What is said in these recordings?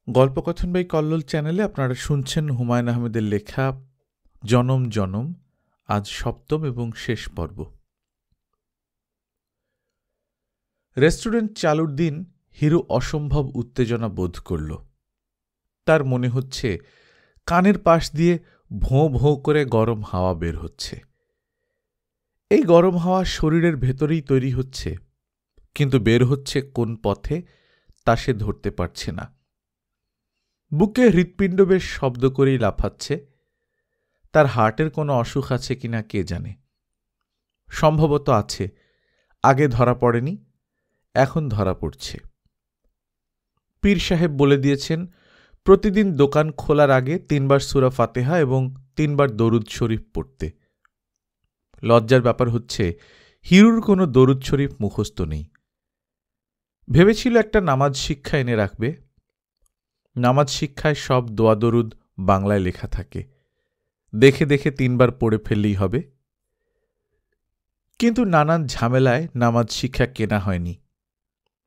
গল্পকথন by Kallol চ্যানেলে আপনারা শুনছেন হুমায়ুন আহমেদের লেখা জনম জনম, আজ সপ্তম এবং শেষ পর্ব। রেস্টুরেন্ট চালুর দিন হিরু অসম্ভব উত্তেজনা বোধ করল। তার মনে হচ্ছে কানের পাশ দিয়ে ভোঁ ভোঁ করে গরম হাওয়া বের হচ্ছে। এই গরম হাওয়া শরীরের ভেতরেই তৈরি হচ্ছে, কিন্তু বের হচ্ছে কোন পথে তা সে ধরতে পারছে না। বুকে হৃৎপিণ্ড বেশ শব্দ করেই লাফাচ্ছে। তার হার্টের কোনো অসুখ আছে কিনা কে জানে। সম্ভবত আছে, আগে ধরা পড়েনি, এখন ধরা পড়ছে। পীর সাহেব বলে দিয়েছেন প্রতিদিন দোকান খোলার আগে 3 বার সূরা ফাতিহা এবং 3 বার দরুদ শরীফ পড়তে। লজ্জার ব্যাপার হচ্ছে হিরুর কোনো দরুদ শরীফ মুখস্থ নেই। ভেবেছিল একটা নামাজ শিক্ষা এনে রাখবে। নামাজ শিক্ষায় সব দোয়া দরুদ বাংলায় লেখা থাকে, দেখে দেখে 3 বার পড়ে ফেললেই হবে। কিন্তু নানান ঝামেলায় নামাজ শিক্ষা কেনা হয়নি।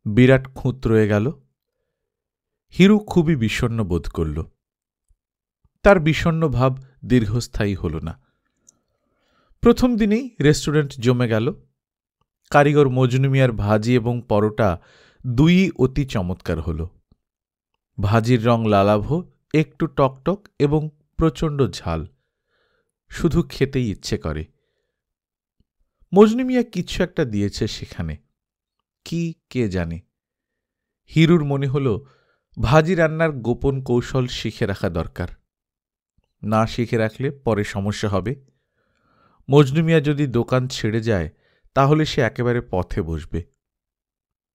বিরাট খুঁত রয়ে গেল। হিরু খুবই বিষণ্ণ বোধ করল। তার বিষণ্ণ ভাব দীর্ঘস্থায়ী হল না। প্রথম দিনেই রেস্টুরেন্ট জমে গেল। কারিগর মজনু মিয়ার ভাজি এবং পরোটা দুইই অতি চমৎকার হল। ভাজির রং লালাভ, একটু টকটক এবং প্রচণ্ড ঝাল, শুধু খেতেই ইচ্ছে করে। মজনু মিয়া কিছু একটা দিয়েছে সেখানে, কি কে জানে। হিরুর মনে হল ভাজি রান্নার গোপন কৌশল শিখে রাখা দরকার। না শিখে রাখলে পরে সমস্যা হবে। মজনু মিয়া যদি দোকান ছেড়ে যায় তাহলে সে একেবারে পথে বসবে।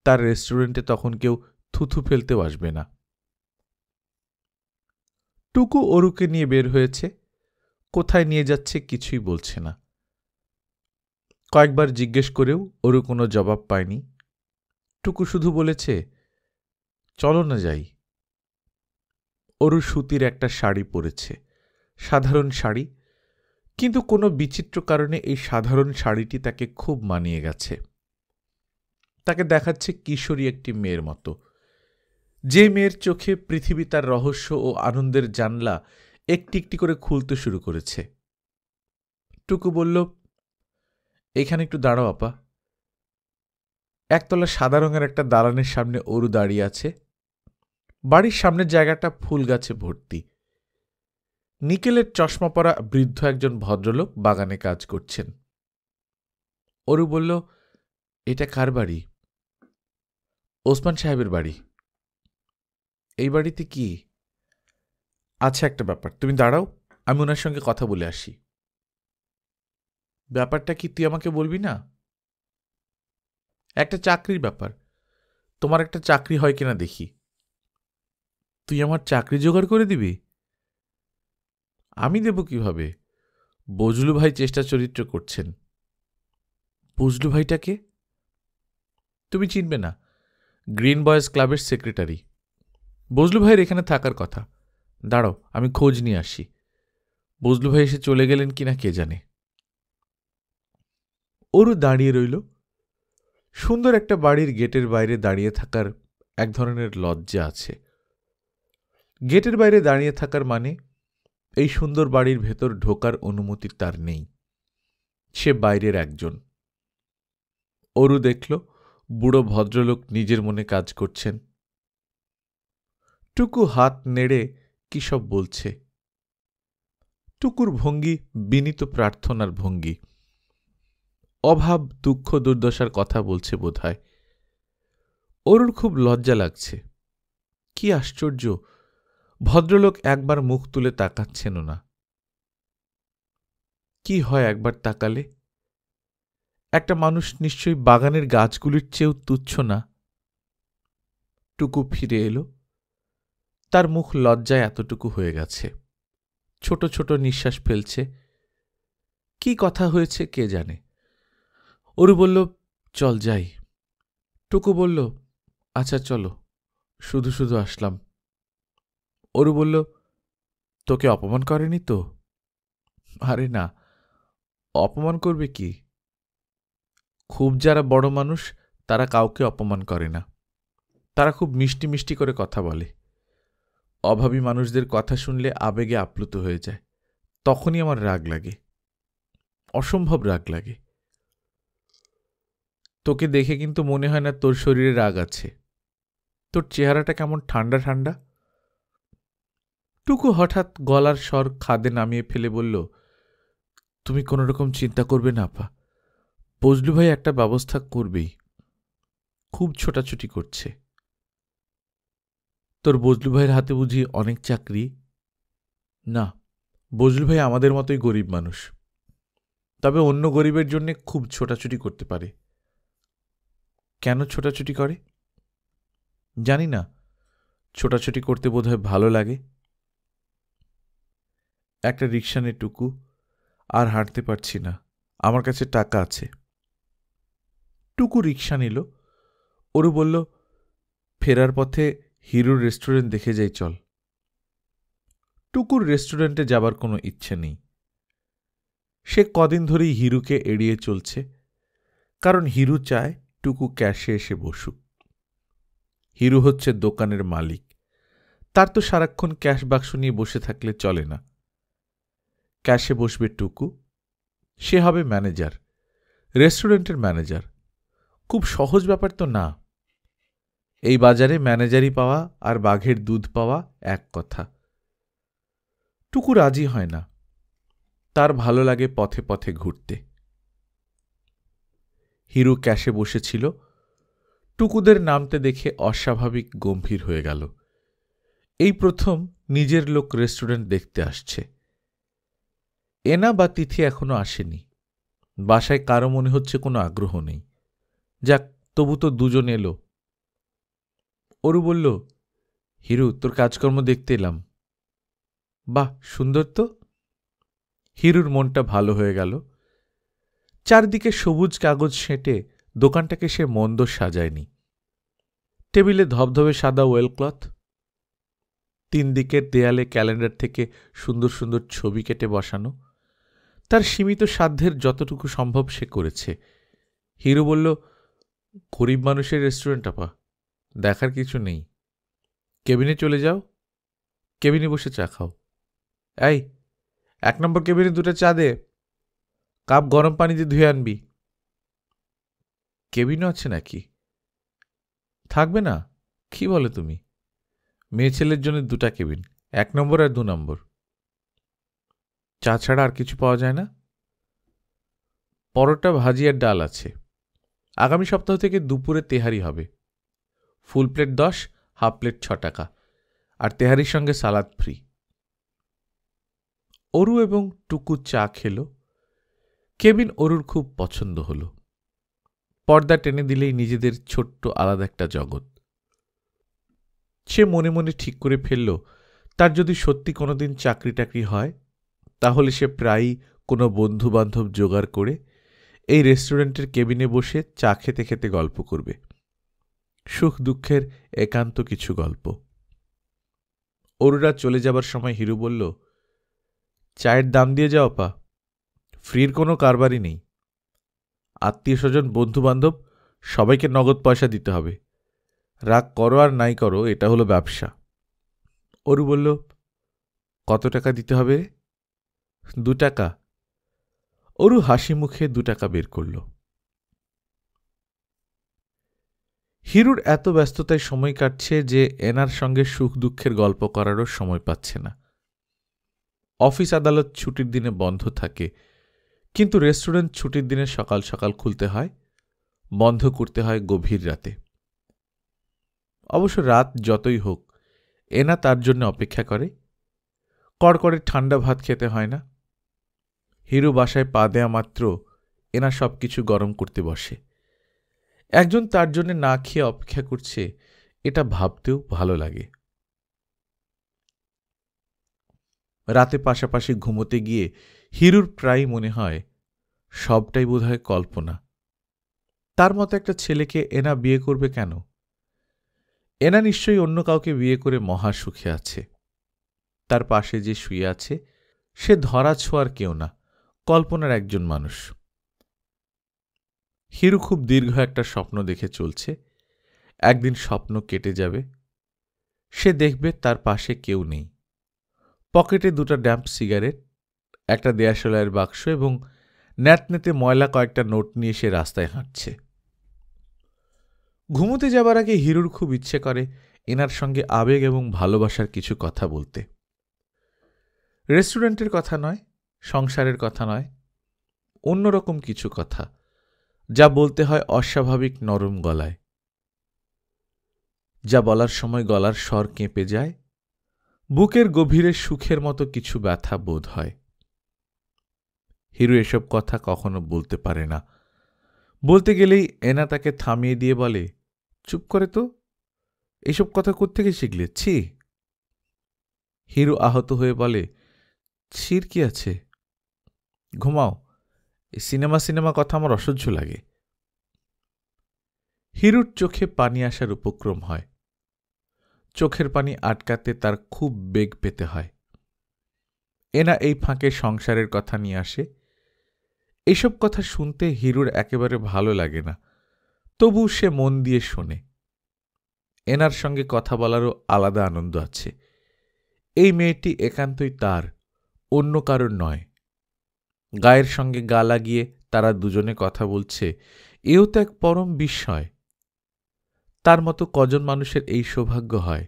তার রেস্টুরেন্টে তখন কেউ থুথু ফেলতেও আসবে না। টুকু অরুকে নিয়ে বের হয়েছে, কোথায় নিয়ে যাচ্ছে কিছুই বলছে না। কয়েকবার জিজ্ঞেস করেও অরু কোনো জবাব পায়নি। টুকু শুধু বলেছে, চলো না যাই। অরু সুতির একটা শাড়ি পরেছে, সাধারণ শাড়ি, কিন্তু কোনো বিচিত্র কারণে এই সাধারণ শাড়িটি তাকে খুব মানিয়ে গেছে। তাকে দেখাচ্ছে কিশোরী একটি মেয়ের মতো, যে মেয়ের চোখে পৃথিবী তার রহস্য ও আনন্দের জানলা একটি একটি করে খুলতে শুরু করেছে। টুকু বলল, এখানে একটু দাঁড়াও আপা। একতলা সাদা রঙের একটা দালানের সামনে অরু দাঁড়িয়ে আছে। বাড়ির সামনের জায়গাটা ফুল গাছে ভর্তি। নিকেলের চশমা পরা বৃদ্ধ একজন ভদ্রলোক বাগানে কাজ করছেন। অরু বলল, এটা কার বাড়ি? ওসমান সাহেবের বাড়ি। এই বাড়িতে কি? আচ্ছা, একটা ব্যাপার, তুমি দাঁড়াও, আমি ওনার সঙ্গে কথা বলে আসি। ব্যাপারটা কি তুই আমাকে বলবি না? একটা চাকরির ব্যাপার, তোমার একটা চাকরি হয় কিনা দেখি। তুই আমার চাকরি জোগাড় করে দিবি? আমি দেব কিভাবে? বজলু ভাই চেষ্টা চরিত্র করছেন। বজলু ভাইটাকে তুমি চিনবে না, গ্রিন বয়েজ ক্লাবের সেক্রেটারি। বজলু ভাইয়ের এখানে থাকার কথা। দাঁড়াও, আমি খোঁজ নিয়ে আসি। বজলু ভাই এসে চলে গেলেন কিনা কে জানে। ওরও দাঁড়িয়ে রইল। সুন্দর একটা বাড়ির গেটের বাইরে দাঁড়িয়ে থাকার এক ধরনের লজ্জা আছে। গেটের বাইরে দাঁড়িয়ে থাকার মানে এই সুন্দর বাড়ির ভেতর ঢোকার অনুমতি তার নেই। সে বাইরের একজন। অরু দেখল বুড়ো ভদ্রলোক নিজের মনে কাজ করছেন। টুকু হাত নেড়ে কি সব বলছে। টুকুর ভঙ্গি বিনীত প্রার্থনার ভঙ্গি। অভাব দুঃখ দুর্দশার কথা বলছে বোধহয়। অরুর খুব লজ্জা লাগছে। কি আশ্চর্য, ভদ্রলোক একবার মুখ তুলে তাকাচ্ছেনও না। কি হয় একবার তাকালে? একটা মানুষ নিশ্চয়ই বাগানের গাছগুলির চেয়েও তুচ্ছ না। টুকু ফিরে এলো। তার মুখ লজ্জায় এতটুকু হয়ে গেছে। ছোট ছোট নিঃশ্বাস ফেলছে। কি কথা হয়েছে কে জানে। অরু বলল, চল যাই। টুকু বলল, আচ্ছা চলো, শুধু শুধু আসলাম। অরু বলল, তোকে অপমান করেনি তো? আরে না, অপমান করবে কি? খুব যারা বড় মানুষ তারা কাউকে অপমান করে না। তারা খুব মিষ্টি মিষ্টি করে কথা বলে। অভাবী মানুষদের কথা শুনলে আবেগে আপ্লুত হয়ে যায়। তখনই আমার রাগ লাগে, অসম্ভব রাগ লাগে। তোকে দেখে কিন্তু মনে হয় না তোর শরীরে রাগ আছে। তোর চেহারাটা কেমন ঠান্ডা ঠান্ডা। টুকু হঠাৎ গলার স্বর খাদে নামিয়ে ফেলে বলল, তুমি কোনো রকম চিন্তা করবে না আপা, বজলু ভাই একটা ব্যবস্থা করবেই। খুব ছোটাছুটি করছে। তোর বজলু ভাইয়ের হাতে বুঝি অনেক চাকরি? না, বজলু ভাই আমাদের মতোই গরিব মানুষ, তবে অন্য গরিবের জন্য খুব ছোটাছুটি করতে পারে। কেন ছোটাছুটি করে জানি না, ছোটাছুটি করতে বোধহয় ভালো লাগে। একটা রিকশা নে টুকু, আর হাঁটতে পারছি না, আমার কাছে টাকা আছে। টুকু রিকশা নিল। ওরু বলল, ফেরার পথে হিরোর রেস্টুরেন্ট দেখে যাই চল। টুকুর রেস্টুরেন্টে যাবার কোনো ইচ্ছে নেই। সে কদিন ধরেই হিরুকে এড়িয়ে চলছে, কারণ হিরু চায় টুকু ক্যাশে এসে বসুক। হিরু হচ্ছে দোকানের মালিক, তার তো সারাক্ষণ ক্যাশ বাক্স নিয়ে বসে থাকলে চলে না। ক্যাশে বসবে টুকু, সে হবে ম্যানেজার, রেস্টুরেন্টের ম্যানেজার। খুব সহজ ব্যাপার তো না। এই বাজারে ম্যানেজারি পাওয়া আর বাঘের দুধ পাওয়া এক কথা। টুকু রাজি হয় না, তার ভালো লাগে পথে পথে ঘুরতে। হিরু ক্যাশে বসেছিল, টুকুদের নামতে দেখে অস্বাভাবিক গম্ভীর হয়ে গেল। এই প্রথম নিজের লোক রেস্টুরেন্ট দেখতে আসছে। এনা বা তিথি এখনো আসেনি। বাসায় কারো মনে হচ্ছে কোনো আগ্রহ নেই। যাক, তবু তো দুজন এলো। অরু বলল, হিরু, তোর কাজকর্ম দেখতে এলাম। বাহ, সুন্দর তো। হিরুর মনটা ভালো হয়ে গেল। চারদিকে সবুজ কাগজ সেঁটে দোকানটাকে সে মন্দ সাজায়নি। টেবিলে ধবধবে সাদা ওয়েলক্লথ, 3 দিকের দেয়ালে ক্যালেন্ডার থেকে সুন্দর সুন্দর ছবি কেটে বসানো। তার সীমিত সাধ্যের যতটুকু সম্ভব সে করেছে। হিরু বলল, গরিব মানুষের রেস্টুরেন্ট আপা, দেখার কিছু নেই। কেবিনে চলে যাও, কেবিনে বসে চা খাও। এই, 1 নম্বর কেবিনে 2টা চা দে, কাপ গরম পানি দিয়ে ধুয়ে আনবি। কেবিনও আছে নাকি? থাকবে না? কি বলে তুমি? মেয়ে ছেলের জন্য 2টা কেবিন, 1 নম্বর আর 2 নম্বর। চা ছাড়া আর কিছু পাওয়া যায় না? পরোটা, ভাজি আর ডাল আছে। আগামী সপ্তাহ থেকে দুপুরে তেহারি হবে। ফুল প্লেট 10, হাফ প্লেট 6 টাকা, আর তেহারির সঙ্গে সালাদ ফ্রি। অরু এবং টুকু চা খেল। কেবিন অরুর খুব পছন্দ হল। পর্দা টেনে দিলেই নিজেদের ছোট্ট আলাদা একটা জগৎ। সে মনে মনে ঠিক করে ফেলল, তার যদি সত্যি কোনোদিন চাকরি টাকরি হয়, তাহলে সে প্রায়ই কোনো বন্ধু বান্ধব জোগাড় করে এই রেস্টুরেন্টের কেবিনে বসে চা খেতে খেতে গল্প করবে। সুখ দুঃখের একান্ত কিছু গল্প। অরুরা চলে যাবার সময় হিরু বলল, চায়ের দাম দিয়ে যাও পা, ফ্রির কোনো কারবারই নেই। আত্মীয় স্বজন, বন্ধু বান্ধব সবাইকে নগদ পয়সা দিতে হবে। রাগ করো আর নাই করো, এটা হলো ব্যবসা। অরু বলল, কত টাকা দিতে হবে? 2 টাকা। অরু হাসি মুখে 2 টাকা বের করল। হিরুর এত ব্যস্ততায় সময় কাটছে যে এনার সঙ্গে সুখ দুঃখের গল্প করারও সময় পাচ্ছে না। অফিস আদালত ছুটির দিনে বন্ধ থাকে, কিন্তু রেস্টুরেন্ট ছুটির দিনে সকাল সকাল খুলতে হয়, বন্ধ করতে হয় গভীর রাতে। অবশ্য রাত যতই হোক, এনা তার জন্য অপেক্ষা করে। কড়কড়ে ঠান্ডা ভাত খেতে হয় না। হিরু বাসায় পা দেয়া মাত্র এনা সবকিছু গরম করতে বসে। একজন তার জন্য না খেয়ে অপেক্ষা করছে, এটা ভাবতেও ভালো লাগে। রাতে পাশাপাশি ঘুমোতে গিয়ে হিরুর প্রায় মনে হয় সবটাই বোধহয় কল্পনা। তার মতো একটা ছেলেকে এনা বিয়ে করবে কেন? এনা নিশ্চয়ই অন্য কাউকে বিয়ে করে মহা সুখে আছে। তার পাশে যে শুয়ে আছে সে ধরা ছোঁয়ার কেউ না, কল্পনার একজন মানুষ। হিরু খুব দীর্ঘ একটা স্বপ্ন দেখে চলছে। একদিন স্বপ্ন কেটে যাবে, সে দেখবে তার পাশে কেউ নেই। পকেটে 2টা ড্যাম্প সিগারেট, একটা দেয়াশলাইয়ের বাক্স এবং ন্যাতনেতে ময়লা কয়েকটা নোট নিয়ে সে রাস্তায় হাঁটছে। ঘুমোতে যাবার আগে হিরুর খুব ইচ্ছে করে এনার সঙ্গে আবেগ এবং ভালোবাসার কিছু কথা বলতে। রেস্টুরেন্টের কথা নয়, সংসারের কথা নয়, অন্যরকম কিছু কথা, যা বলতে হয় অস্বাভাবিক নরম গলায়, যা বলার সময় গলার স্বর কেঁপে যায়, বুকের গভীরে সুখের মতো কিছু ব্যথা বোধ হয়। হিরু এসব কথা কখনো বলতে পারে না। বলতে গেলেই এনা তাকে থামিয়ে দিয়ে বলে, চুপ করে তো, এসব কথা কোত্থেকে শিখলে? ছি। হিরু আহত হয়ে বলে, ছির কি আছে, ঘুমাও, এই সিনেমা কথা আমার অসহ্য লাগে। হিরুর চোখে পানি আসার উপক্রম হয়। চোখের পানি আটকাতে তার খুব বেগ পেতে হয়। এনা এই ফাঁকে সংসারের কথা নিয়ে আসে। এসব কথা শুনতে হিরুর একেবারে ভালো লাগে না, তবু সে মন দিয়ে শোনে। এনার সঙ্গে কথা বলারও আলাদা আনন্দ আছে। এই মেয়েটি একান্তই তার, অন্য কারোর নয়। গায়ের সঙ্গে গা লাগিয়ে তারা দুজনে কথা বলছে, এও তো এক পরম বিস্ময়। তার মতো কজন মানুষের এই সৌভাগ্য হয়?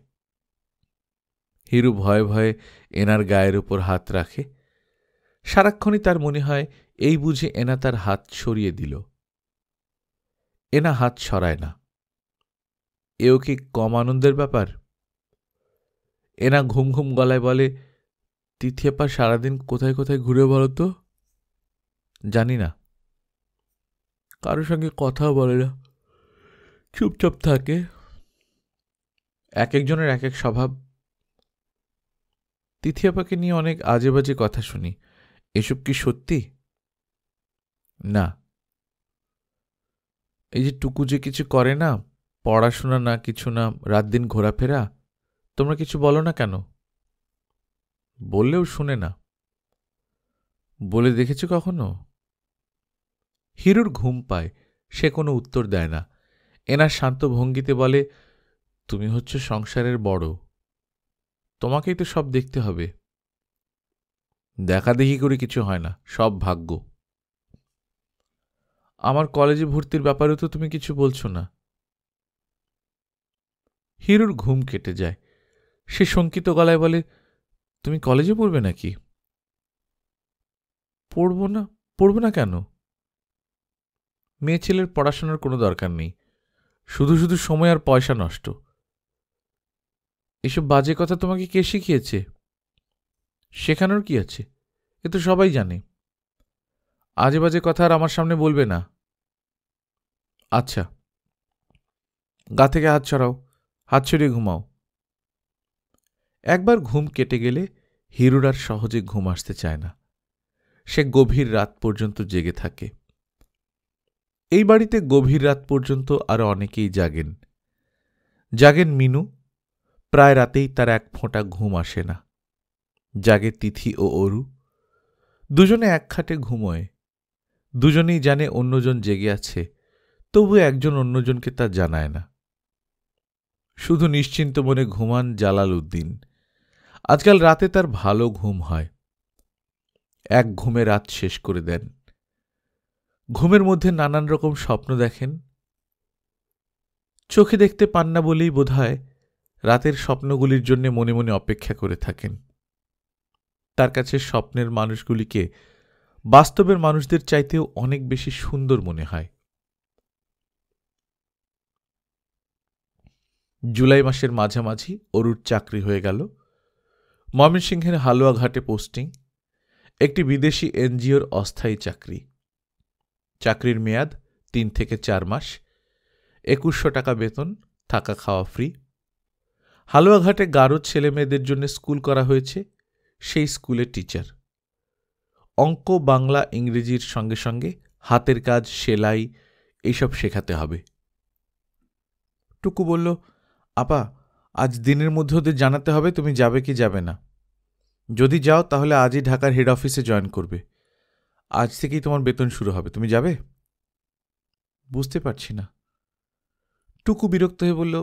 হিরু ভয়ে ভয়ে এনার গায়ের উপর হাত রাখে। সারাক্ষণই তার মনে হয় এই বুঝে এনা তার হাত সরিয়ে দিল। এনা হাত সরায় না। এও কি কম আনন্দের ব্যাপার? এনা ঘুম ঘুম গলায় বলে, তিথিয়াপা সারাদিন কোথায় কোথায় ঘুরে বলো তো? জানি না। কারোর সঙ্গে কথাও বলে না, চুপচাপ থাকে। এক একজনের এক এক স্বভাব। তিথিয়াপাকে নিয়ে অনেক আজে বাজে কথা শুনি, এসব কি সত্যি? না। এই যে টুকু যে কিছু করে না, পড়াশোনা না কিছু না, রাত দিন ঘোরাফেরা, তোমরা কিছু বলো না কেন? বললেও শুনে না। বলে দেখেছ কখনো? হিরুর ঘুম পায়, সে কোনো উত্তর দেয় না। এনার শান্ত ভঙ্গিতে বলে, তুমি হচ্ছ সংসারের বড়, তোমাকেই তো সব দেখতে হবে। দেখা দেখি করে কিছু হয় না, সব ভাগ্য। আমার কলেজে ভর্তির ব্যাপারেও তো তুমি কিছু বলছো না। হিরুর ঘুম কেটে যায়। সে শঙ্কিত গলায় বলে, তুমি কলেজে পড়বে নাকি? পড়ব না কেন? মেয়ে ছেলের পড়াশোনার কোনো দরকার নেই, শুধু শুধু সময় আর পয়সা নষ্ট। এসব বাজে কথা তোমাকে কে শিখিয়েছে? শেখানোর কি আছে, এ তো সবাই জানে। আজে বাজে কথা আর আমার সামনে বলবে না। আচ্ছা, গা থেকে হাত ছড়াও, হাত ছড়িয়ে ঘুমাও। একবার ঘুম কেটে গেলে হিরুর আর সহজে ঘুম আসতে চায় না। সে গভীর রাত পর্যন্ত জেগে থাকে। এই বাড়িতে গভীর রাত পর্যন্ত আরো অনেকেই জাগেন। জাগেন মিনু, প্রায় রাতেই তার এক ফোঁটা ঘুম আসে না। জাগে তিথি ও অরু, দুজনে এক খাটে ঘুমোয়। দুজনেই জানে অন্যজন জেগে আছে, তবু একজন অন্যজনকে তা জানায় না। শুধু নিশ্চিন্ত মনে ঘুমান জালাল উদ্দিন। আজকাল রাতে তার ভালো ঘুম হয়। এক ঘুমে রাত শেষ করে দেন। ঘুমের মধ্যে নানান রকম স্বপ্ন দেখেন। চোখে দেখতে পান না বলেই বোধহয় রাতের স্বপ্নগুলির জন্য মনে মনে অপেক্ষা করে থাকেন। তার কাছে স্বপ্নের মানুষগুলিকে বাস্তবের মানুষদের চাইতেও অনেক বেশি সুন্দর মনে হয়। জুলাই মাসের মাঝামাঝি অরুর চাকরি হয়ে গেল। ময়মনসিংহের হালুয়াঘাটে পোস্টিং, একটি বিদেশি এনজিওর অস্থায়ী চাকরি। চাকরির মেয়াদ 3 থেকে 4 মাস, 2100 টাকা বেতন, থাকা খাওয়া ফ্রি। হালুয়াঘাটে গারো ছেলে মেয়েদের জন্য স্কুল করা হয়েছে, সেই স্কুলে টিচার। অঙ্ক, বাংলা, ইংরেজির সঙ্গে সঙ্গে হাতের কাজ, সেলাই এইসব শেখাতে হবে। টুকু বলল, আপা, আজ দিনের মধ্যে ওদের জানাতে হবে তুমি যাবে কি যাবে না। যদি যাও তাহলে আজই ঢাকার হেড অফিসে জয়েন করবে। আজ থেকেই তোমার বেতন শুরু হবে, তুমি যাবে? বুঝতে পারছি না। টুকু বিরক্ত হয়ে বলল,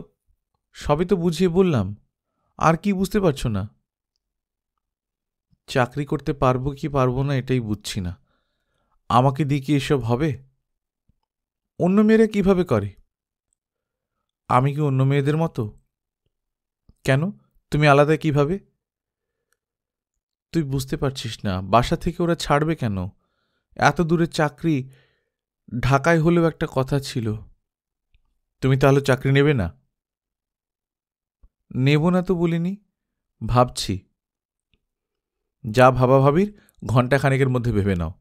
সবই তো বুঝিয়ে বললাম, আর কি বুঝতে পারছো না? চাকরি করতে পারবো কি পারবো না এটাই বুঝছি না। আমাকে দিয়ে কি এসব হবে? অন্য মেয়েরা কিভাবে করে? আমি কি অন্য মেয়েদের মতো? কেন, তুমি আলাদা কিভাবে? তুই বুঝতে পারছিস না, বাসা থেকে ওরা ছাড়বে কেন? এত দূরের চাকরি, ঢাকায় হলেও একটা কথা ছিল। তুমি তাহলে চাকরি নেবে না? নেব না তো বলিনি, ভাবছি। যা ভাবাভাবির ঘণ্টাখানেকের মধ্যে ভেবে নাও।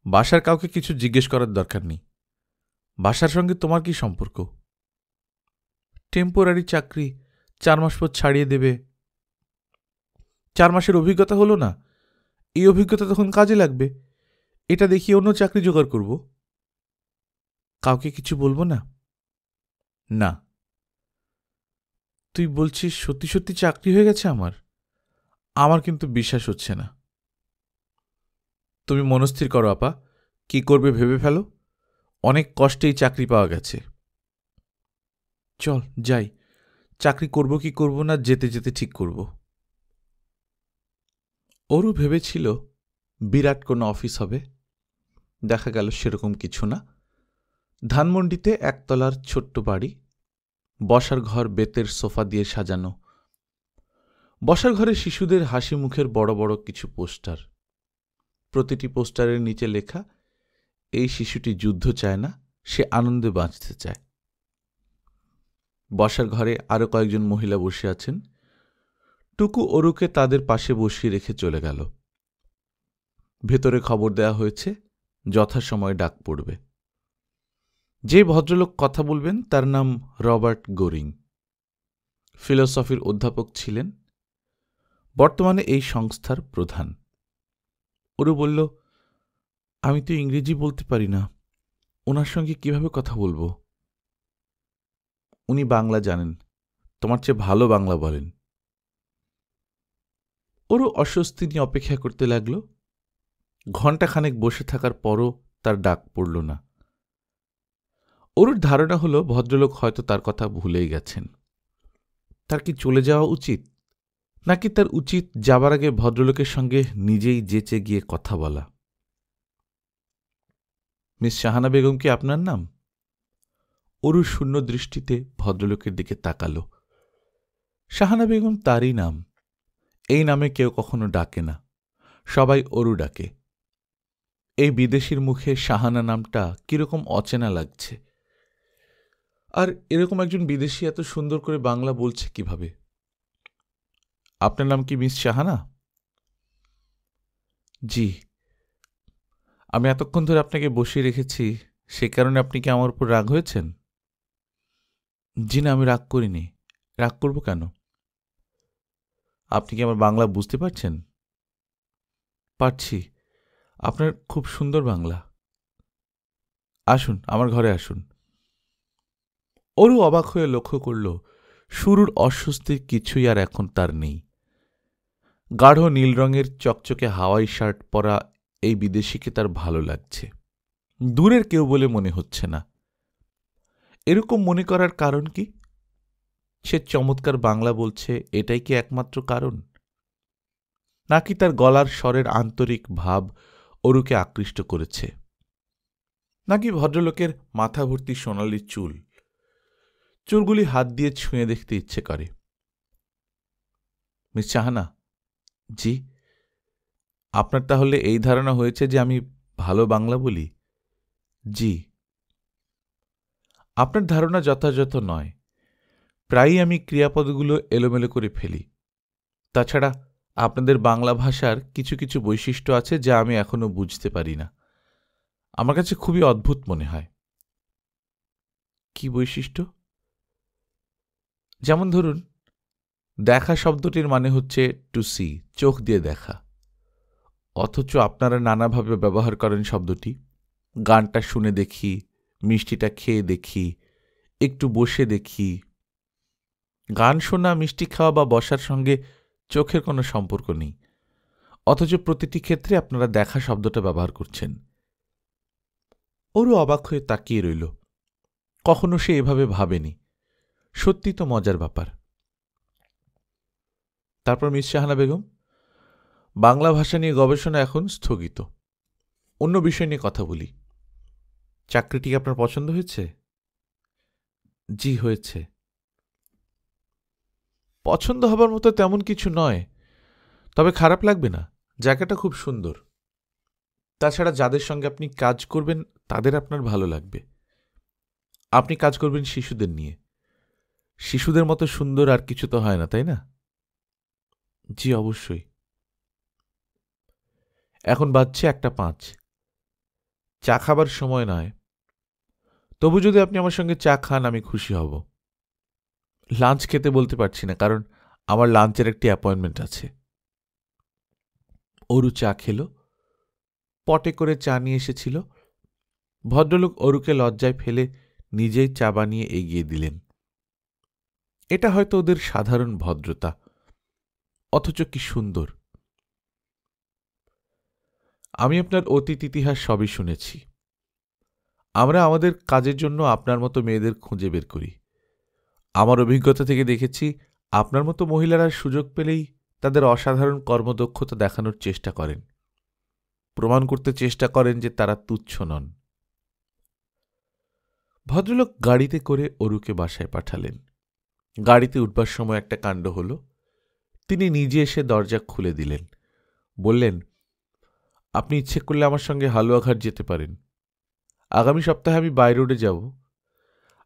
বাসার কাউকে কিছু জিজ্ঞেস করার দরকার নেই। বাসার সঙ্গে তোমার কি সম্পর্ক? টেম্পোরারি চাকরি, 4 মাস পর ছাড়িয়ে দেবে। 4 মাসের অভিজ্ঞতা হলো না, এই অভিজ্ঞতা তখন কাজে লাগবে। এটা দেখিয়ে অন্য চাকরি জোগাড় করব। কাউকে কিছু বলবো না? না। তুই বলছিস সত্যি সত্যি চাকরি হয়ে গেছে আমার? আমার কিন্তু বিশ্বাস হচ্ছে না। তুমি মনস্থির করো আপা, কি করবে ভেবে ফেলো। অনেক কষ্টেই চাকরি পাওয়া গেছে। চল যাই, চাকরি করব কি করব না যেতে যেতে ঠিক করব। ওরও ভেবেছিল বিরাট কোনো অফিস হবে, দেখা গেল সেরকম কিছু না। ধানমন্ডিতে একতলার ছোট্ট বাড়ি, বসার ঘর বেতের সোফা দিয়ে সাজানো। বসার ঘরে শিশুদের হাসি মুখের বড় বড় কিছু পোস্টার। প্রতিটি পোস্টারের নিচে লেখা, এই শিশুটি যুদ্ধ চায় না, সে আনন্দে বাঁচতে চায়। বসার ঘরে আরও কয়েকজন মহিলা বসে আছেন। টুকু অরুকে তাদের পাশে বসিয়ে রেখে চলে গেল। ভেতরে খবর দেয়া হয়েছে যথাসময়ে ডাক পড়বে। যে ভদ্রলোক কথা বলবেন তার নাম রবার্ট গোরিং, ফিলোসফির অধ্যাপক ছিলেন, বর্তমানে এই সংস্থার প্রধান। ওরু বলল, আমি তো ইংরেজি বলতে পারি না, ওনার সঙ্গে কিভাবে কথা বলবো? উনি বাংলা জানেন, তোমার চেয়ে ভালো বাংলা বলেন। ওরও অস্বস্তি নিয়ে অপেক্ষা করতে লাগল। ঘণ্টাখানেক বসে থাকার পরও তার ডাক পড়ল না। ওর ধারণা হলো ভদ্রলোক হয়তো তার কথা ভুলেই গেছেন। তার কি চলে যাওয়া উচিত, নাকি তার উচিত যাবার আগে ভদ্রলোকের সঙ্গে নিজেই যেচে গিয়ে কথা বলা? মিস শাহানা বেগম কি আপনার নাম? অরু শূন্য দৃষ্টিতে ভদ্রলোকের দিকে তাকাল। শাহানা বেগম তারই নাম। এই নামে কেউ কখনো ডাকে না, সবাই অরু ডাকে। এই বিদেশির মুখে শাহানা নামটা কিরকম অচেনা লাগছে। আর এরকম একজন বিদেশি এত সুন্দর করে বাংলা বলছে কিভাবে? আপনার নাম কি মিস শাহানা? জি। আমি এতক্ষণ ধরে আপনাকে বসিয়ে রেখেছি, সে কারণে আপনি কি আমার উপর রাগ হয়েছেন? জি না, আমি রাগ করিনি। রাগ করব কেন? আপনি কি আমার বাংলা বুঝতে পারছেন? পারছি, আপনার খুব সুন্দর বাংলা। আসুন, আমার ঘরে আসুন। অরু অবাক হয়ে লক্ষ্য করল শুরুর অস্বস্তির কিছুই আর এখন তার নেই। গাঢ় নীল রঙের চকচকে হাওয়াই শার্ট পরা এই বিদেশিকে তার ভালো লাগছে। দূরের কেউ বলে মনে হচ্ছে না। এরকম মনে করার কারণ কি? সে চমৎকার বাংলা বলছে, এটাই কি একমাত্র কারণ? নাকি তার গলার স্বরের আন্তরিক ভাব অরুকে আকৃষ্ট করেছে? নাকি ভদ্রলোকের মাথা ভর্তি সোনালি চুল, চুলগুলি হাত দিয়ে ছুঁয়ে দেখতে ইচ্ছে করে? মিস শাহানা। জি। আপনার তাহলে এই ধারণা হয়েছে যে আমি ভালো বাংলা বলি? জি। আপনার ধারণা যথাযথ নয়। প্রায়ই আমি ক্রিয়াপদগুলো এলোমেলো করে ফেলি। তাছাড়া আপনাদের বাংলা ভাষার কিছু কিছু বৈশিষ্ট্য আছে যা আমি এখনো বুঝতে পারি না। আমার কাছে খুবই অদ্ভুত মনে হয়। কি বৈশিষ্ট্য? যেমন ধরুন, দেখা শব্দটির মানে হচ্ছে টু সি, চোখ দিয়ে দেখা। অথচ আপনারা নানাভাবে ব্যবহার করেন শব্দটি। গানটা শুনে দেখি, মিষ্টিটা খেয়ে দেখি, একটু বসে দেখি। গান শোনা, মিষ্টি খাওয়া বা বসার সঙ্গে চোখের কোনো সম্পর্ক নেই, অথচ প্রতিটি ক্ষেত্রে আপনারা দেখা শব্দটা ব্যবহার করছেন। ওরও অবাক হয়ে তাকিয়ে রইল। কখনো সে এভাবে ভাবেনি। সত্যি তো মজার ব্যাপার। তারপর মিস শাহানা বেগম, বাংলা ভাষা নিয়ে গবেষণা এখন স্থগিত, অন্য বিষয় নিয়ে কথা বলি। চাকরিটি কি আপনার পছন্দ হয়েছে? জি হয়েছে। পছন্দ হবার মতো তেমন কিছু নয়, তবে খারাপ লাগবে না, জায়গাটা খুব সুন্দর। তাছাড়া যাদের সঙ্গে আপনি কাজ করবেন তাদের আপনার ভালো লাগবে। আপনি কাজ করবেন শিশুদের নিয়ে, শিশুদের মতো সুন্দর আর কিছু তো হয় না, তাই না? জি অবশ্যই। এখন বাজছে 1:05, চা খাবার সময় নয়, তবু যদি আপনি আমার সঙ্গে চা খান আমি খুশি হব। লাঞ্চ খেতে বলতে পারছি না, কারণ আমার লাঞ্চের একটি অ্যাপয়েন্টমেন্ট আছে। অরু চা খেল, পটে করে চা নিয়ে এসেছিল। ভদ্রলোক অরুকে লজ্জায় ফেলে নিজেই চা বানিয়ে এগিয়ে দিলেন। এটা হয়তো ওদের সাধারণ ভদ্রতা, অথচ কি সুন্দর। আমি আপনার অতীত ইতিহাস সবই শুনেছি। আমরা আমাদের কাজের জন্য আপনার মতো মেয়েদের খুঁজে বের করি। আমার অভিজ্ঞতা থেকে দেখেছি, আপনার মতো মহিলারা সুযোগ পেলেই তাদের অসাধারণ কর্মদক্ষতা দেখানোর চেষ্টা করেন, প্রমাণ করতে চেষ্টা করেন যে তারা তুচ্ছ নন। ভদ্রলোক গাড়িতে করে অরুকে বাসায় পাঠালেন। গাড়িতে উঠবার সময় একটা কাণ্ড হল। তিনি নিজে এসে দরজা খুলে দিলেন, বললেন, আপনি ইচ্ছে করলে আমার সঙ্গে হালুয়াঘাট যেতে পারেন। আগামী সপ্তাহে আমি বাই রোডে যাব,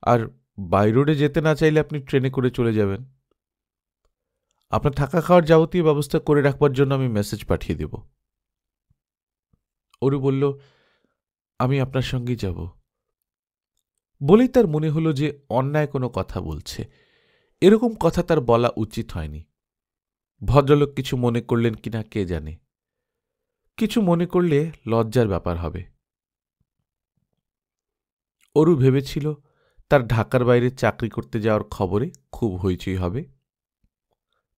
আর বাই রোডে যেতে না চাইলে আপনি ট্রেনে করে চলে যাবেন। আপনার থাকা খাওয়ার যাবতীয় ব্যবস্থা করে রাখবার জন্য আমি মেসেজ পাঠিয়ে দেব। অরু বলল, আমি আপনার সঙ্গেই যাব। বলেই তার মনে হলো যে অন্যায় কোনো কথা বলছে, এরকম কথা তার বলা উচিত হয়নি। ভদ্রলোক কিছু মনে করলেন কিনা কে জানে, কিছু মনে করলে লজ্জার ব্যাপার হবে। অরু ভেবেছিল তার ঢাকার বাইরে চাকরি করতে যাওয়ার খবরে খুব হইচই হবে।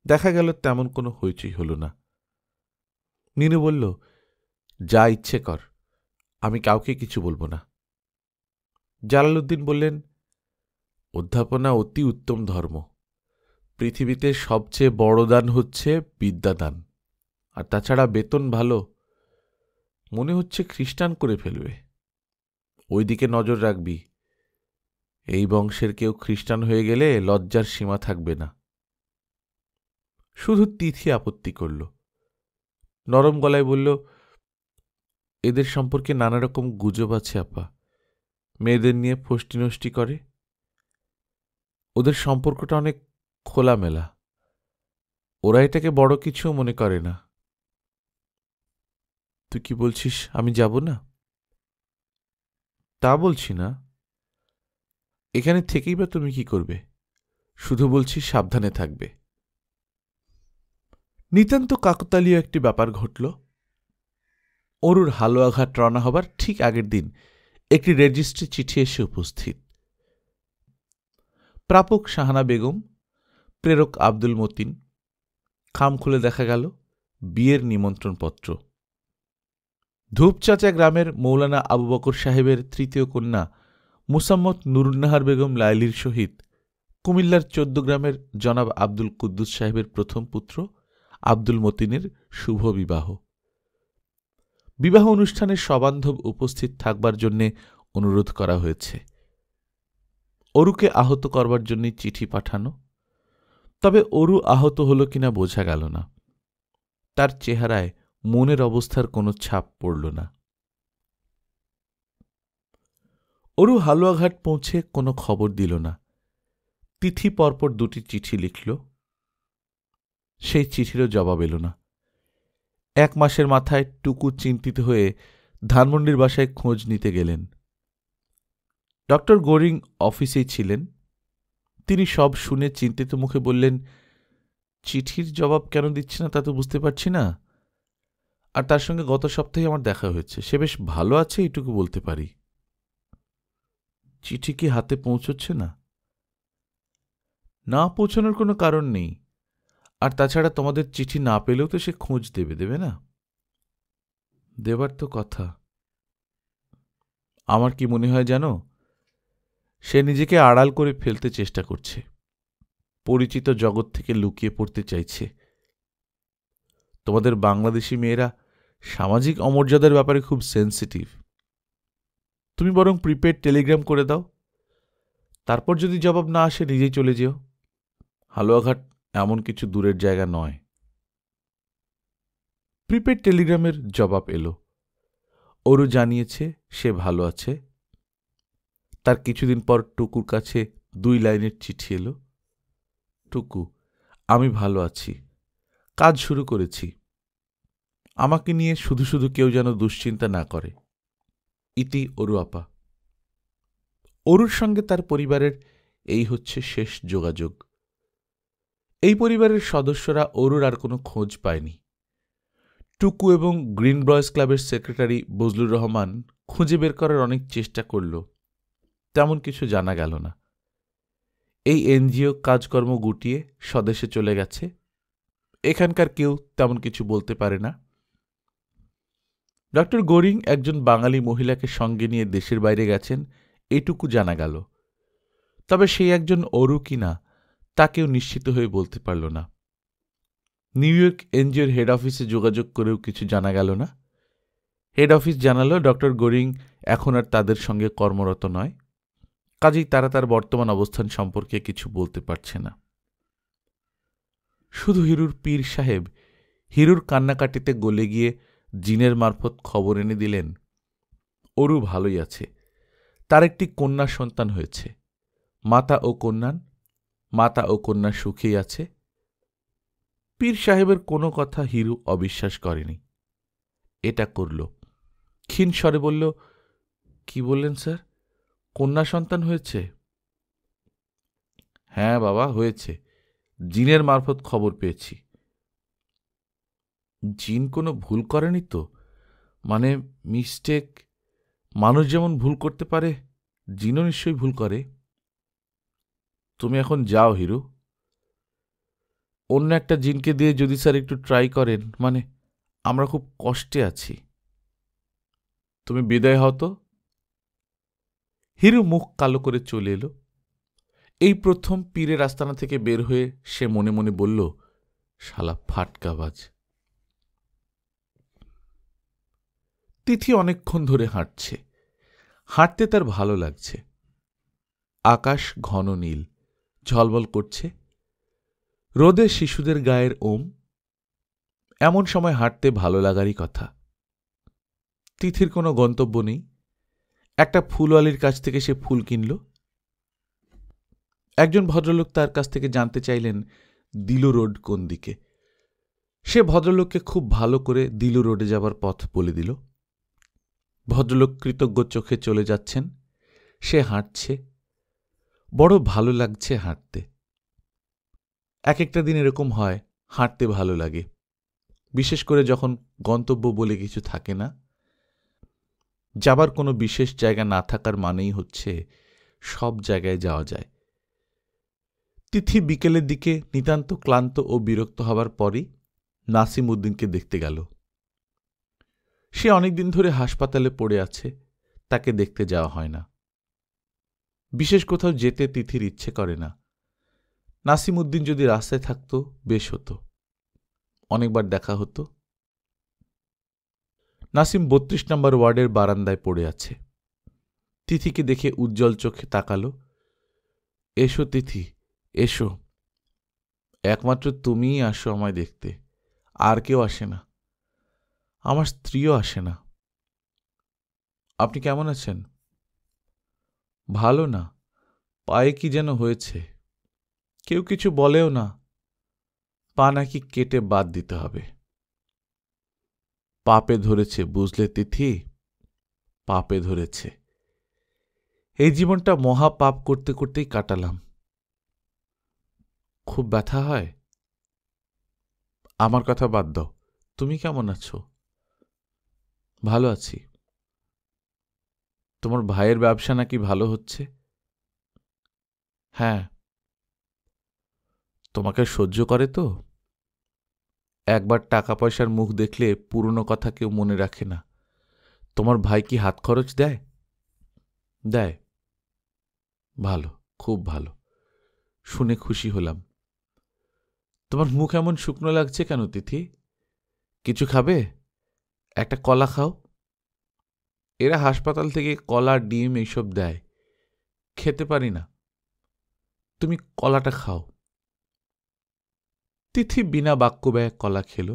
দেখা গেল তেমন কোনো হইচই হল না। নীনু বলল, যা ইচ্ছে কর, আমি কাউকে কিছু বলবো না। জালালউদ্দিন বললেন, অধ্যাপনা অতি উত্তম ধর্ম। পৃথিবীতে সবচেয়ে বড় দান হচ্ছে বিদ্যাদান, আর তাছাড়া বেতন ভালো। মনে হচ্ছে খ্রিস্টান করে ফেলবে। ওই দিকে নজর রাখবি, এই বংশের কেউ খ্রিস্টান হয়ে গেলে লজ্জার সীমা থাকবে না। শুধু তিথি আপত্তি করল, নরম গলায় বলল, এদের সম্পর্কে নানা রকম গুজব আছে আপা, মেয়েদের নিয়ে ফষ্টি নষ্টি করে। ওদের সম্পর্কটা অনেক খোলামেলা, ওরা এটাকে বড় কিছু মনে করে না। তুই কি বলছিস আমি যাব না? তা বলছি না, এখানে থেকেই বা তুমি কি করবে? শুধু বলছি সাবধানে থাকবে। নিতান্ত কাকতালীয় একটি ব্যাপার ঘটল। অরুর হালুয়াঘাট রওনা হবার ঠিক আগের দিন একটি রেজিস্ট্রি চিঠি এসে উপস্থিত। প্রাপক শাহানা বেগম, প্রেরক আব্দুল মতিন। খাম খুলে দেখা গেল বিয়ের নিমন্ত্রণপত্র। ধূপচাচা গ্রামের মৌলানা আবু বকর সাহেবের তৃতীয় কন্যা মুসাম্মত নুরুন্নাহার বেগম লাইলির সহিত কুমিল্লার ১৪ গ্রামের জনাব আব্দুল কুদ্দুস সাহেবের প্রথম পুত্র আব্দুল মতিনের শুভ বিবাহ। বিবাহ অনুষ্ঠানে সবান্ধব উপস্থিত থাকবার জন্যে অনুরোধ করা হয়েছে। অরুকে আহত করবার জন্য চিঠি পাঠানো, তবে অরু আহত হল কিনা বোঝা গেল না। তার চেহারায় মনের অবস্থার কোনো ছাপ পড়ল না। অরু হালুয়াঘাট পৌঁছে কোনো খবর দিল না। তিথি পরপর ২টি চিঠি লিখল, সেই চিঠিরও জবাব এল না। ১ মাসের মাথায় টুকু চিন্তিত হয়ে ধানমন্ডির বাসায় খোঁজ নিতে গেলেন। ডক্টর গোরিং অফিসেই ছিলেন। তিনি সব শুনে চিন্তিত মুখে বললেন, চিঠির জবাব কেন দিচ্ছে না তা তো বুঝতে পারছি না। আর তার সঙ্গে গত সপ্তাহে আমার দেখা হয়েছে, সে বেশ ভালো আছে এইটুকু বলতে পারি। চিঠি কি হাতে পৌঁছচ্ছে না? না পৌঁছানোর কোনো কারণ নেই, আর তাছাড়া তোমাদের চিঠি না পেলেও তো সে খোঁজ দেবে না? দেবার তো কথা। আমার কি মনে হয় জানো, সে নিজেকে আড়াল করে ফেলতে চেষ্টা করছে, পরিচিত জগৎ থেকে লুকিয়ে পড়তে চাইছে, তোমাদের বাংলাদেশি মেয়েরা সামাজিক অমর্যাদার ব্যাপারে খুব সেন্সিটিভ। তুমি বরং প্রিপেড টেলিগ্রাম করে দাও, তারপর যদি জবাব না আসে নিজেই চলে যেও। হালুয়াঘাট এমন কিছু দূরের জায়গা নয়। প্রিপেড টেলিগ্রামের জবাব এলো। অরু জানিয়েছে সে ভালো আছে। তার কিছুদিন পর টুকুর কাছে 2 লাইনের চিঠি এলো। টুকু, আমি ভালো আছি, কাজ শুরু করেছি। আমাকে নিয়ে শুধু শুধু কেউ যেন দুশ্চিন্তা না করে। ইতি অরু আপা। অরুর সঙ্গে তার পরিবারের এই হচ্ছে শেষ যোগাযোগ। এই পরিবারের সদস্যরা অরুর আর কোনো খোঁজ পায়নি। টুকু এবং গ্রিন বয়েজ ক্লাবের সেক্রেটারি বজলুর রহমান খুঁজে বের করার অনেক চেষ্টা করল, তেমন কিছু জানা গেল না। এই এনজিও কাজকর্ম গুটিয়ে স্বদেশে চলে গেছে। এখানকার কেউ তেমন কিছু বলতে পারে না। ডক্টর গোরিং একজন বাঙালি মহিলাকে সঙ্গে নিয়ে দেশের বাইরে গেছেন, এটুকু জানা গেল। তবে সেই একজন অরু কিনা তা কেউ নিশ্চিত হয়ে বলতে পারল না। নিউ ইয়র্ক এনজিওর হেড অফিসে যোগাযোগ করেও কিছু জানা গেল না। হেড অফিস জানালো ডক্টর গোরিং এখন আর তাদের সঙ্গে কর্মরত নয়, কাজেই তারা তার বর্তমান অবস্থান সম্পর্কে কিছু বলতে পারছে না। শুধু হিরুর পীর সাহেব হিরুর কান্নাকাটিতে গলে গিয়ে জিনের মারফত খবর এনে দিলেন অরু ভালোই আছে, তার একটি কন্যা সন্তান হয়েছে। মাতা ও কন্যা সুখেই আছে। পীর সাহেবের কোনো কথা হিরু অবিশ্বাস করেনি। এটা করল, ক্ষীণ স্বরে বলল, কি বললেন স্যার, কন্যা সন্তান হয়েছে? হ্যাঁ বাবা, হয়েছে, জিনের মারফত খবর পেয়েছি। জিন কোনো ভুল করেনি তো? মানে মিস্টেক, মানুষ যেমন ভুল করতে পারে জিনও নিশ্চয়ই ভুল করে। তুমি এখন যাও হিরু, অন্য একটা জিনকে দিয়ে যদি স্যার একটু ট্রাই করেন, মানে আমরা খুব কষ্টে আছি। তুমি বিদায় হও তো। হিরু মুখ কালো করে চলে এলো। এই প্রথম পীরের আস্তানা থেকে বের হয়ে সে মনে মনে বলল, শালা ফাটকাবাজ। তিথি অনেকক্ষণ ধরে হাঁটছে। হাঁটতে তার ভালো লাগছে। আকাশ ঘন নীল, ঝলমল করছে। রোদে শিশুদের গায়ের ওম। এমন সময় হাঁটতে ভালো লাগারই কথা। তিথির কোনো গন্তব্য নেই। একটা ফুলওয়ালির কাছ থেকে সে ফুল কিনল। একজন ভদ্রলোক তার কাছ থেকে জানতে চাইলেন দিলু রোড কোন দিকে। সে ভদ্রলোককে খুব ভালো করে দিলু রোডে যাবার পথ বলে দিল। ভদ্রলোক কৃতজ্ঞ চোখে চলে যাচ্ছেন। সে হাঁটছে, বড় ভালো লাগছে হাঁটতে। এক একটা দিন এরকম হয়, হাঁটতে ভালো লাগে, বিশেষ করে যখন গন্তব্য বলে কিছু থাকে না। যাবার কোনো বিশেষ জায়গা না থাকার মানেই হচ্ছে সব জায়গায় যাওয়া যায়। তিথি বিকেলের দিকে নিতান্ত ক্লান্ত ও বিরক্ত হবার পরই নাসিম উদ্দিনকে দেখতে গেল। সে অনেকদিন ধরে হাসপাতালে পড়ে আছে, তাকে দেখতে যাওয়া হয় না। বিশেষ কোথাও যেতে তিথির ইচ্ছে করে না। নাসিম উদ্দিন যদি রাস্তায় থাকত বেশ হতো, অনেকবার দেখা হতো। নাসিম 32 নম্বর ওয়ার্ডের বারান্দায় পড়ে আছে। তিথিকে দেখে উজ্জ্বল চোখে তাকাল। এসো তিথি, এসো। একমাত্র তুমিই আসো আমায় দেখতে, আর কেউ আসে না। আমার স্ত্রীও আসে না। আপনি কেমন আছেন? ভালো না, পায়ে কি যেন হয়েছে। কেউ কিছু বলেও না। পা নাকি কেটে বাদ দিতে হবে। পাপে ধরেছে বুঝলে তিথি, পাপে ধরেছে। এই জীবনটা মহা পাপ করতে করতেই কাটালাম। খুব ব্যথা হয়? আমার কথা বাদ দাও, তুমি কেমন আছো? ভালো আছি। তোমার ভাইয়ের ব্যবসা নাকি ভালো হচ্ছে? হ্যাঁ। তোমাকে সহ্য করে তো? একবার টাকা পয়সার মুখ দেখলে পুরনো কথা কেউ মনে রাখে না। তোমার ভাই কি হাত খরচ দেয়? দেয়। ভালো, খুব ভালো, শুনে খুশি হলাম। তোমার মুখ এমন শুকনো লাগছে কেন তিথি? কিছু খাবে? একটা কলা খাও। এরা হাসপাতাল থেকে কলা, ডিম এইসব দেয়, খেতে পারি না, তুমি কলাটা খাও। তিথি বিনা বাক্য ব্যয়ে কলা খেল।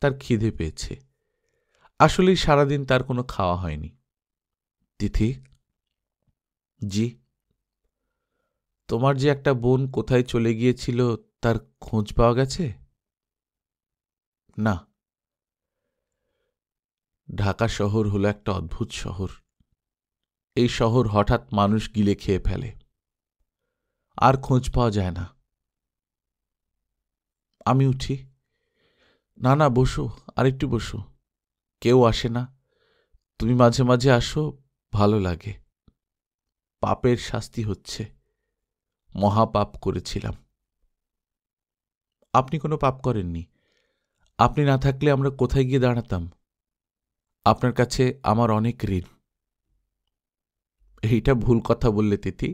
তার খিদে পেয়েছে। আসলেই সারাদিন তার কোনো খাওয়া হয়নি। তিথি, জি? তোমার যে একটা বোন কোথায় চলে গিয়েছিল তার খোঁজ পাওয়া গেছে? না। ঢাকা শহর হলো একটা অদ্ভুত শহর। এই শহর হঠাৎ মানুষ গিলে খেয়ে ফেলে, আর খোঁজ পাওয়া যায় না। আমি উঠি। না না, বসো, আরেকটু বসো। কেউ আসে না, তুমি মাঝে মাঝে আসো, ভালো লাগে। পাপের শাস্তি হচ্ছে, মহাপাপ করেছিলাম। আপনি কোনো পাপ করেননি। আপনি না থাকলে আমরা কোথায় গিয়ে দাঁড়াতাম? আপনার কাছে আমার অনেক ঋণ। এইটা ভুল কথা বললে তিথি,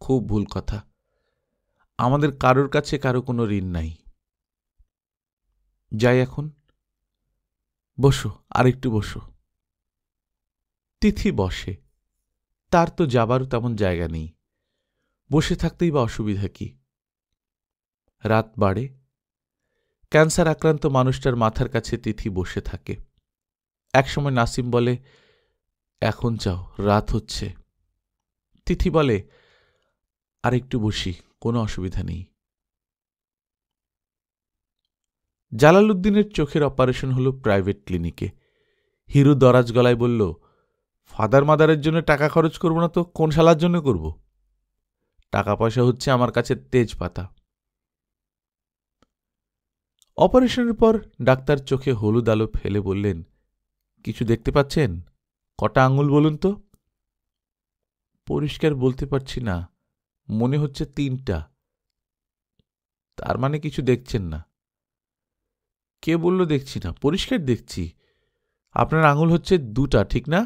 খুব ভুল কথা। আমাদের কারোর কাছে কারো কোনো ঋণ নাই। যাই এখন? বসো, আরেকটু বসো। তিথি বসে। তার তো যাবারও তেমন জায়গা নেই, বসে থাকতেই বা অসুবিধা কি? রাত বাড়ে। ক্যান্সার আক্রান্ত মানুষটার মাথার কাছে তিথি বসে থাকে। একসময় নাসিম বলে, এখন যাও, রাত হচ্ছে। তিথি বলে, আর একটু বসি, কোনো অসুবিধা নেই। জালালউদ্দিনের চোখের অপারেশন হলো প্রাইভেট ক্লিনিকে। হিরু দরাজ গলায় বলল, ফাদার মাদারের জন্য টাকা খরচ করব না তো কোন শালার জন্য করব? টাকা পয়সা হচ্ছে আমার কাছে তেজপাতা। অপারেশনের পর ডাক্তার চোখে হলুদ আলো ফেলে বললেন, কিছু দেখতে পাচ্ছেন? কটা আঙুল বলুন তো? পরিষ্কার বলতে পারছি না, মনে হচ্ছে 3টা। তার মানে কিছু দেখছেন না? কে বলল দেখছি না? পরিষ্কার দেখছি। আপনার আঙুল হচ্ছে 2টা, ঠিক না?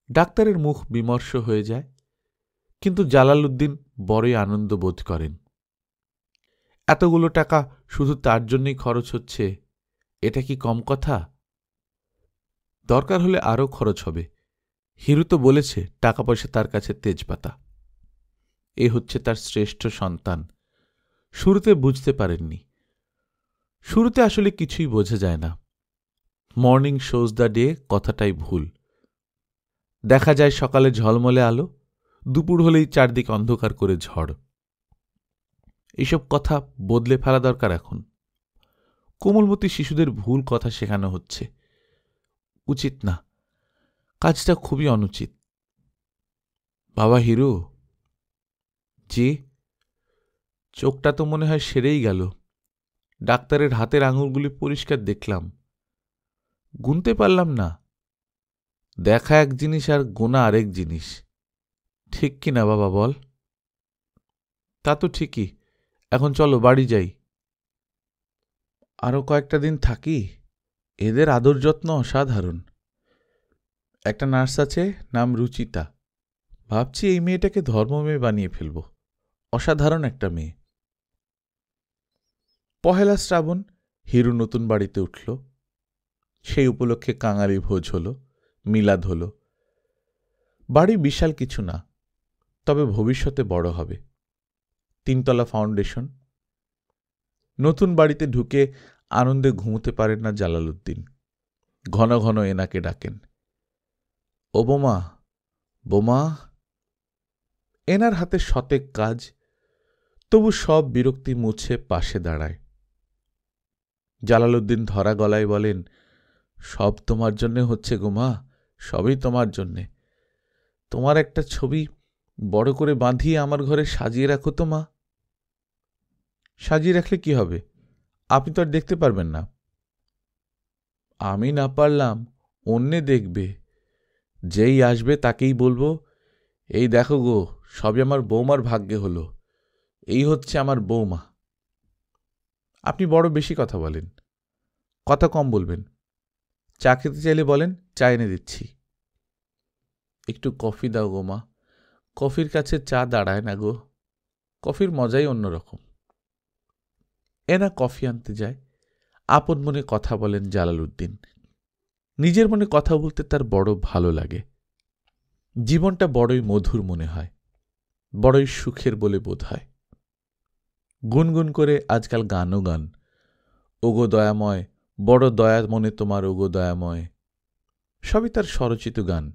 ডাক্তারের মুখ বিমর্ষ হয়ে যায়, কিন্তু জালালউদ্দিন বড়ই আনন্দ বোধ করেন। এতগুলো টাকা শুধু তার জন্যই খরচ হচ্ছে, এটা কি কম কথা? দরকার হলে আরও খরচ হবে। হিরু তো বলেছে টাকা পয়সা তার কাছে তেজপাতা। এ হচ্ছে তার শ্রেষ্ঠ সন্তান। শুরুতে বুঝতে পারেননি। শুরুতে আসলে কিছুই বোঝা যায় না। মর্নিং শোজ দ্য ডে কথাটাই ভুল। দেখা যায় সকালে ঝলমলে আলো, দুপুর হলেই চারদিক অন্ধকার করে ঝড়। এইসব কথা বদলে ফেলা দরকার এখন। কোমলমতি শিশুদের ভুল কথা শেখানো হচ্ছে। উচিত না, কাজটা খুবই অনুচিত। বাবা হিরু। জি? চোখটা তো মনে হয় সেরেই গেল। ডাক্তারের হাতের আঙুলগুলি পরিষ্কার দেখলাম, গুনতে পারলাম না। দেখা এক জিনিস আর গোনা আরেক জিনিস, ঠিক কি না বাবা বল? তা তো ঠিকই। এখন চলো বাড়ি যাই। আরও কয়েকটা দিন থাকি। এদের আদর যত্ন অসাধারণ। একটা নার্স আছে, নাম রুচিতা। ভাবছি এই মেয়েটাকে ধর্মমেয়ে বানিয়ে ফেলব। অসাধারণ একটা মেয়ে। পহেলা শ্রাবণ হিরু নতুন বাড়িতে উঠল। সেই উপলক্ষে কাঙালি ভোজ হল, মিলাদ হল। বাড়ি বিশাল কিছু না, তবে ভবিষ্যতে বড় হবে। 3তলা ফাউন্ডেশন। নতুন বাড়িতে ঢুকে আনন্দে ঘুমোতে পারেন না জালালউদ্দিন। ঘন ঘন এনাকে ডাকেন, ও বোমা, বোমা। এনার হাতে শতেক কাজ, তবু সব বিরক্তি মুছে পাশে দাঁড়ায়। জালালউদ্দিন ধরা গলায় বলেন, সব তোমার জন্যে হচ্ছে গো মা, সবই তোমার জন্যে। তোমার একটা ছবি বড় করে বাঁধিয়ে আমার ঘরে সাজিয়ে রাখো তো মা। সাজিয়ে রাখলে কি হবে? আপনি তো আর দেখতে পারবেন না। আমি না পারলাম, অন্যে দেখবে। যেই আসবে তাকেই বলবো, এই দেখো গো, সবই আমার বৌমার ভাগ্যে হলো। এই হচ্ছে আমার বৌমা। আপনি বড় বেশি কথা বলেন, কথা কম বলবেন। চা খেতে চাইলে বলেন, চা এনে দিচ্ছি। একটু কফি দাও গো মা। কফির কাছে চা দাঁড়ায় না গো, কফির মজাই অন্যরকম। এনা কফি আনতে যায়, আপন মনে কথা বলেন জালালউদ্দিন। নিজের মনে কথা বলতে তার বড় ভালো লাগে। জীবনটা বড়ই মধুর মনে হয়, বড়ই সুখের বলে বোধ হয়। গুনগুন করে আজকাল গানও গান, ওগো দয়াময়, বড় দয়া মনে তোমার ওগো দয়াময়, সবই তার স্বরচিত গান।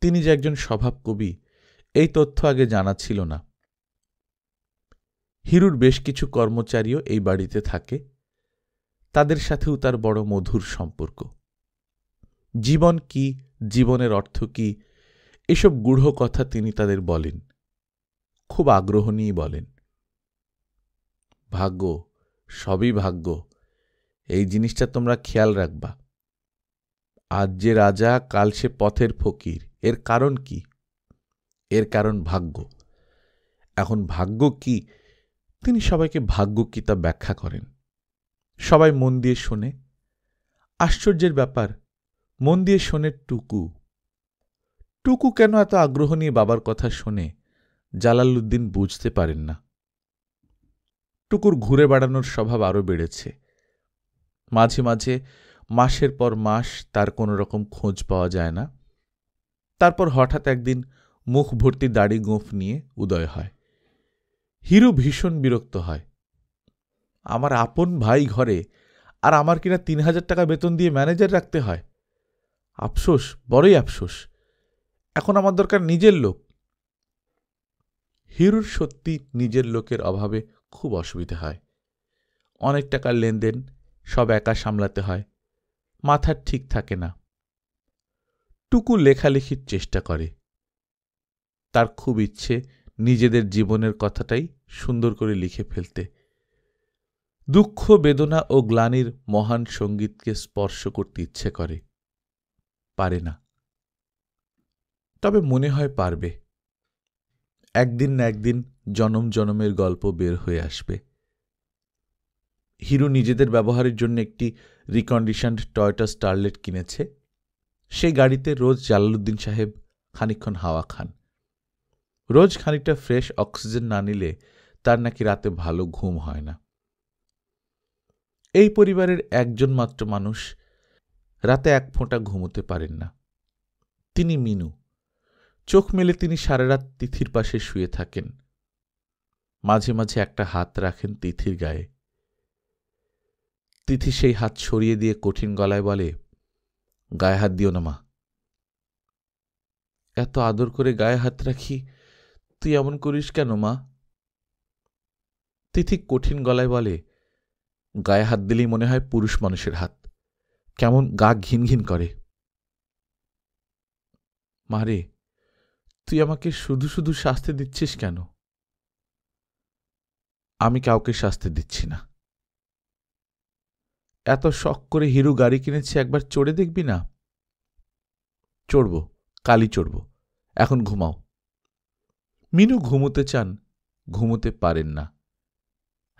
তিনি যে একজন স্বভাব কবি, এই তথ্য আগে জানা ছিল না। হিরুর বেশ কিছু কর্মচারীও এই বাড়িতে থাকে, তাদের সাথেও তার বড় মধুর সম্পর্ক। জীবন কি, জীবনের অর্থ কি, এসব গূঢ় কথা তিনি তাদের বলেন, খুব আগ্রহ নিয়ে বলেন। ভাগ্য, সবই ভাগ্য, এই জিনিসটা তোমরা খেয়াল রাখবা। আজ যে রাজা, কাল সে পথের ফকির। এর কারণ কি? এর কারণ ভাগ্য। এখন ভাগ্য কি, তিনি সবাইকে ভাগ্য কি তা ব্যাখ্যা করেন। সবাই মন দিয়ে শোনে। আশ্চর্যের ব্যাপার, মন দিয়ে শোনে টুকু। টুকু কেন এত আগ্রহ নিয়ে বাবার কথা শোনে, জালালউদ্দিন বুঝতে পারেন না। টুকুর ঘুরে বেড়ানোর স্বভাব আরও বেড়েছে। মাঝে মাঝে মাসের পর মাস তার কোনো রকম খোঁজ পাওয়া যায় না। তারপর হঠাৎ একদিন মুখ ভর্তি দাড়ি গোঁফ নিয়ে উদয় হয়। হিরু ভীষণ বিরক্ত হয়। আমার আপন ভাই ঘরে, আর আমার কিনা ৩,০০০ টাকা বেতন দিয়ে ম্যানেজার রাখতে হয়। আফসোস, বড়ই আফসোস। এখন আমার দরকার নিজের লোক। হিরুর সত্যি নিজের লোকের অভাবে খুব অসুবিধা হয়। অনেক টাকার লেনদেন, সব একা সামলাতে হয়, মাথার ঠিক থাকে না। টুকু লেখালেখির চেষ্টা করে। তার খুব ইচ্ছে নিজেদের জীবনের কথাটাই সুন্দর করে লিখে ফেলতে। দুঃখ, বেদনা ও গ্লানির মহান সঙ্গীতকে স্পর্শ করতে ইচ্ছে করে, পারে না। তবে মনে হয় পারবে। একদিন না একদিন জনম জনমের গল্প বের হয়ে আসবে। হিরু নিজেদের ব্যবহারের জন্য একটি রিকন্ডিশনড টয়োটা স্টারলেট কিনেছে। সেই গাড়িতে রোজ জালালউদ্দিন সাহেব খানিকক্ষণ হাওয়া খান। রোজ খানিকটা ফ্রেশ অক্সিজেন না নিলে তার নাকি রাতে ভালো ঘুম হয় না। এই পরিবারের একজন মাত্র মানুষ রাতে এক ফোঁটা ঘুমোতে পারেন না, তিনি মিনু। চোখ মেলে তিনি সারা রাত তিথির পাশে শুয়ে থাকেন। মাঝে মাঝে একটা হাত রাখেন তিথির গায়ে। তিথি সেই হাত সরিয়ে দিয়ে কঠিন গলায় বলে, গায়ে হাত দিও না মা। এত আদর করে গায়ে হাত রাখি, তুই এমন করিস কেন মা? তিথি কঠিন গলায় বলে, গায়ে হাত দিলেই মনে হয় পুরুষ মানুষের হাত, কেমন গা ঘিন ঘিন করে। মারে, তুই আমাকে শুধু শুধু শাস্তি দিচ্ছিস কেন? আমি কাউকে শাস্তি দিচ্ছি না। এত শখ করে হিরু গাড়ি কিনেছে, একবার চড়ে দেখবি না? চড়ব, কালই চড়ব, এখন ঘুমাও। মিনু ঘুমোতে চান, ঘুমোতে পারেন না,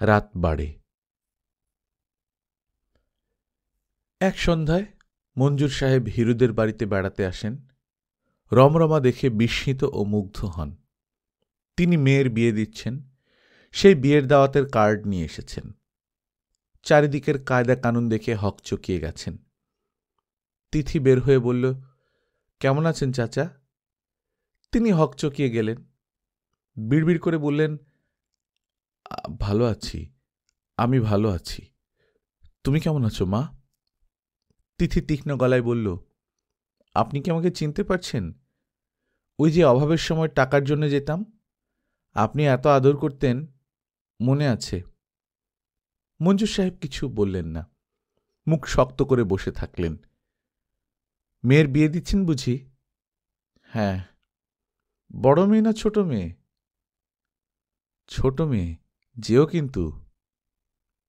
রাত বাড়ে। এক সন্ধ্যায় মঞ্জুর সাহেব হিরুদের বাড়িতে বেড়াতে আসেন। রমরমা দেখে বিস্মিত ও মুগ্ধ হন। তিনি মেয়ের বিয়ে দিচ্ছেন, সেই বিয়ের দাওয়াতের কার্ড নিয়ে এসেছেন। চারিদিকের কায়দা কানুন দেখে হকচকিয়ে গেছেন। তিথি বের হয়ে বলল, কেমন আছেন চাচা? তিনি হকচকিয়ে গেলেন। বিড়বিড় করে বললেন, ভালো আছি, আমি ভালো আছি। তুমি কেমন আছো মা? তিথি তীক্ষ্ণ গলায় বলল, আপনি কি আমাকে চিনতে পারছেন? ওই যে অভাবের সময় টাকার জন্য যেতাম, আপনি এত আদর করতেন, মনে আছে? মঞ্জুর সাহেব কিছু বললেন না, মুখ শক্ত করে বসে থাকলেন। মেয়ের বিয়ে দিচ্ছেন বুঝি? হ্যাঁ। বড় মেয়ে না ছোট মেয়ে? ছোট মেয়ে। যেও কিন্তু।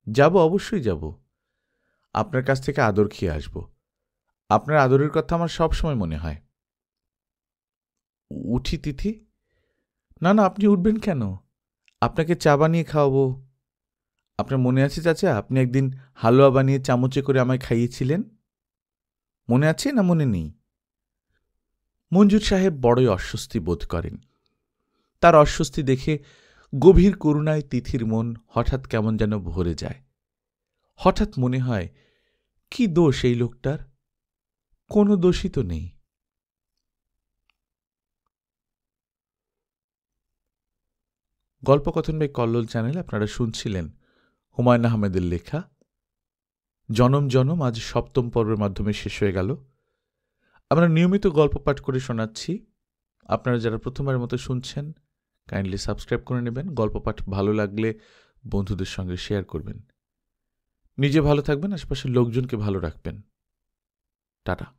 যাব, অবশ্যই যাব। আপনার কাছ থেকে আদর খেয়ে আসব। আপনার আদরের কথা আমার সব সময় মনে হয়। উঠি তিথি? না না, আপনি উঠবেন কেন? আপনাকে চা বানিয়ে খাওয়াবো। আপনার মনে আছে চাচা, আপনি একদিন হালুয়া বানিয়ে চামচে করে আমায় খাইয়েছিলেন? মনে আছে না মনে নেই? মঞ্জুর সাহেব বড়ই অস্বস্তি বোধ করেন। তার অস্বস্তি দেখে গভীর করুণায় তিথির মন হঠাৎ কেমন যেন ভরে যায়। হঠাৎ মনে হয়, কি দোষ এই লোকটার? কোনো দোষই তো নেই। গল্পকথন বাই কল্লোল চ্যানেলে আপনারা শুনছিলেন হুমায়ুন আহমেদের লেখা জনম জনম, আজ ৭ম পর্বের মাধ্যমে শেষ হয়ে গেল। আমরা নিয়মিত গল্প পাঠ করে শোনাচ্ছি। আপনারা যারা প্রথমবারের মতো শুনছেন, কাইন্ডলি সাবস্ক্রাইব করে নেবেন। গল্প পাঠ ভালো লাগলে বন্ধুদের সঙ্গে শেয়ার করবেন। নিজে ভালো থাকবেন, আশেপাশের লোকজনকে ভালো রাখবেন। টাটা।